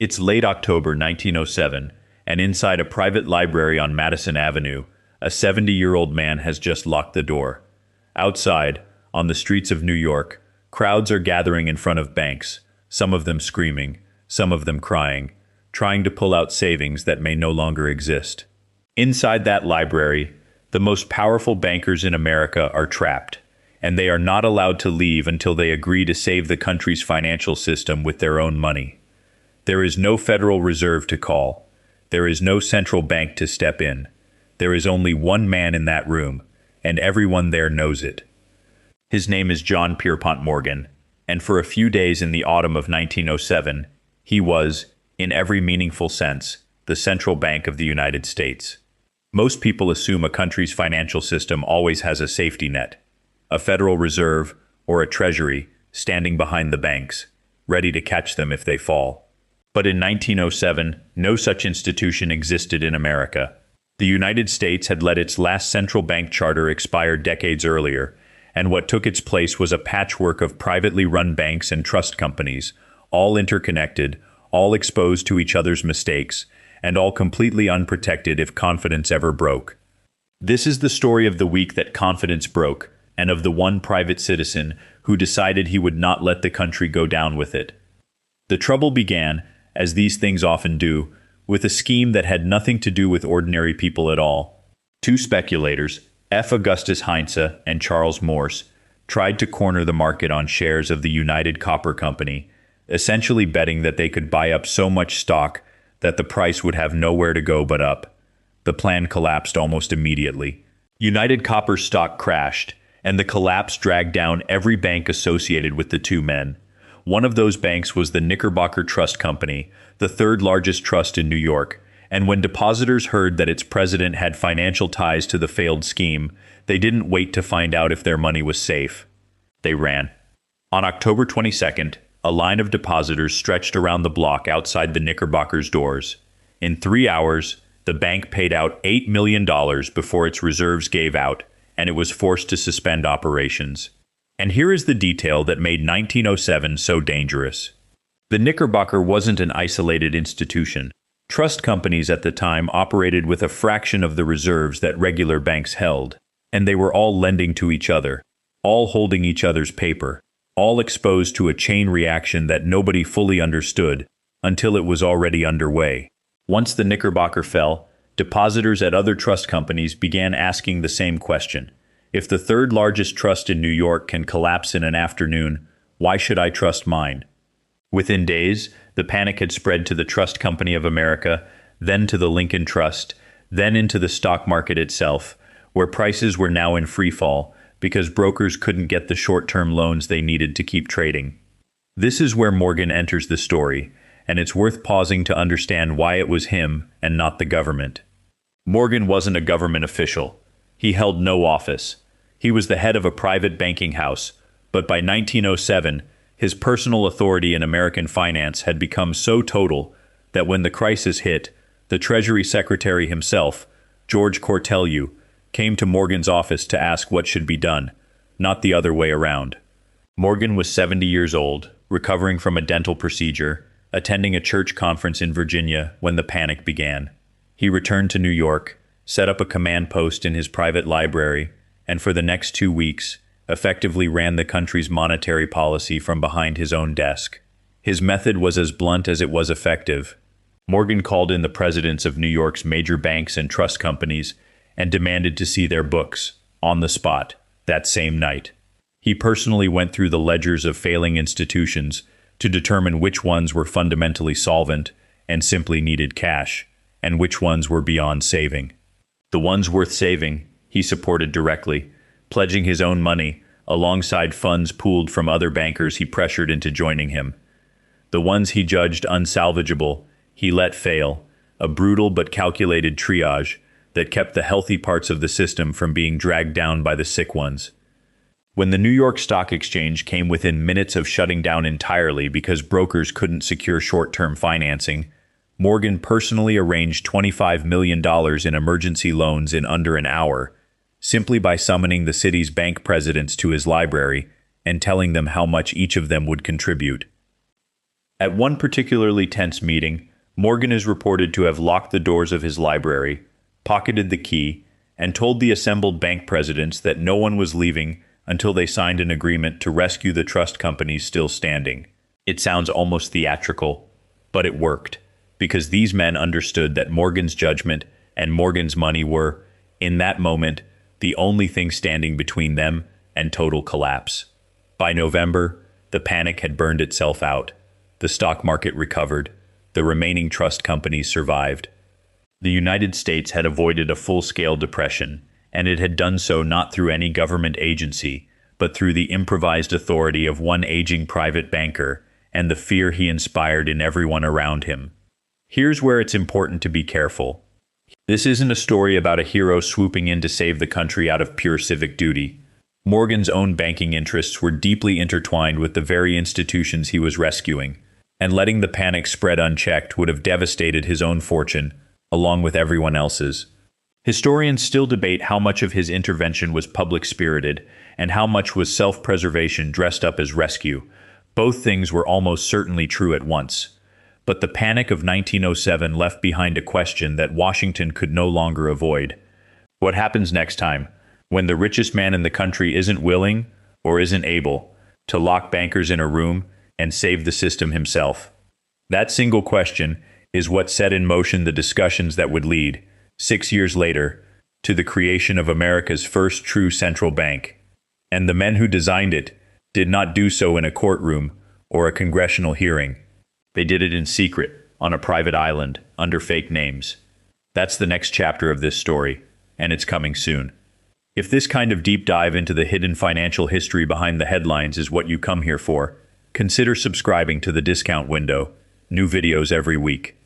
It's late October 1907, and inside a private library on Madison Avenue, a 70-year-old man has just locked the door. Outside, on the streets of New York, crowds are gathering in front of banks, some of them screaming, some of them crying, trying to pull out savings that may no longer exist. Inside that library, the most powerful bankers in America are trapped, and they are not allowed to leave until they agree to save the country's financial system with their own money. There is no Federal Reserve to call. There is no central bank to step in. There is only one man in that room, and everyone there knows it. His name is John Pierpont Morgan, and for a few days in the autumn of 1907, he was, in every meaningful sense, the central bank of the United States. Most people assume a country's financial system always has a safety net, a Federal Reserve or a Treasury standing behind the banks, ready to catch them if they fall. But in 1907, no such institution existed in America. The United States had let its last central bank charter expire decades earlier, and what took its place was a patchwork of privately run banks and trust companies, all interconnected, all exposed to each other's mistakes, and all completely unprotected if confidence ever broke. This is the story of the week that confidence broke, and of the one private citizen who decided he would not let the country go down with it. The trouble began, as these things often do, with a scheme that had nothing to do with ordinary people at all. Two speculators, F. Augustus Heinze and Charles Morse, tried to corner the market on shares of the United Copper Company, essentially betting that they could buy up so much stock that the price would have nowhere to go but up. The plan collapsed almost immediately. United Copper's stock crashed, and the collapse dragged down every bank associated with the two men. One of those banks was the Knickerbocker Trust Company, the third largest trust in New York, and when depositors heard that its president had financial ties to the failed scheme, they didn't wait to find out if their money was safe. They ran. On October 22nd, a line of depositors stretched around the block outside the Knickerbocker's doors. In 3 hours, the bank paid out $8 million before its reserves gave out, and it was forced to suspend operations. And here is the detail that made 1907 so dangerous. The Knickerbocker wasn't an isolated institution. Trust companies at the time operated with a fraction of the reserves that regular banks held, and they were all lending to each other, all holding each other's paper, all exposed to a chain reaction that nobody fully understood until it was already underway. Once the Knickerbocker fell, depositors at other trust companies began asking the same question. If the third largest trust in New York can collapse in an afternoon, why should I trust mine? Within days, the panic had spread to the Trust Company of America, then to the Lincoln Trust, then into the stock market itself, where prices were now in free fall because brokers couldn't get the short-term loans they needed to keep trading. This is where Morgan enters the story, and it's worth pausing to understand why it was him and not the government. Morgan wasn't a government official. He held no office. He was the head of a private banking house, but by 1907, his personal authority in American finance had become so total that when the crisis hit, the Treasury Secretary himself, George Cortelyou, came to Morgan's office to ask what should be done, not the other way around. Morgan was 70 years old, recovering from a dental procedure, attending a church conference in Virginia when the panic began. He returned to New York, set up a command post in his private library, and for the next 2 weeks, effectively ran the country's monetary policy from behind his own desk. His method was as blunt as it was effective. Morgan called in the presidents of New York's major banks and trust companies and demanded to see their books, on the spot, that same night. He personally went through the ledgers of failing institutions to determine which ones were fundamentally solvent and simply needed cash, and which ones were beyond saving. The ones worth saving, he supported directly, pledging his own money, alongside funds pooled from other bankers he pressured into joining him. The ones he judged unsalvageable, he let fail, a brutal but calculated triage that kept the healthy parts of the system from being dragged down by the sick ones. When the New York Stock Exchange came within minutes of shutting down entirely because brokers couldn't secure short-term financing, Morgan personally arranged $25 million in emergency loans in under an hour, simply by summoning the city's bank presidents to his library and telling them how much each of them would contribute. At one particularly tense meeting, Morgan is reported to have locked the doors of his library, pocketed the key, and told the assembled bank presidents that no one was leaving until they signed an agreement to rescue the trust companies still standing. It sounds almost theatrical, but it worked, because these men understood that Morgan's judgment and Morgan's money were, in that moment, the only thing standing between them and total collapse. By November, the panic had burned itself out. The stock market recovered. The remaining trust companies survived. The United States had avoided a full-scale depression, and it had done so not through any government agency, but through the improvised authority of one aging private banker and the fear he inspired in everyone around him. Here's where it's important to be careful. This isn't a story about a hero swooping in to save the country out of pure civic duty. Morgan's own banking interests were deeply intertwined with the very institutions he was rescuing, and letting the panic spread unchecked would have devastated his own fortune, along with everyone else's. Historians still debate how much of his intervention was public-spirited and how much was self-preservation dressed up as rescue. Both things were almost certainly true at once. But the panic of 1907 left behind a question that Washington could no longer avoid. What happens next time, when the richest man in the country isn't willing, or isn't able, to lock bankers in a room and save the system himself? That single question is what set in motion the discussions that would lead, 6 years later, to the creation of America's first true central bank. And the men who designed it did not do so in a courtroom or a congressional hearing. They did it in secret, on a private island, under fake names. That's the next chapter of this story, and it's coming soon. If this kind of deep dive into the hidden financial history behind the headlines is what you come here for, consider subscribing to The Discount Window. New videos every week.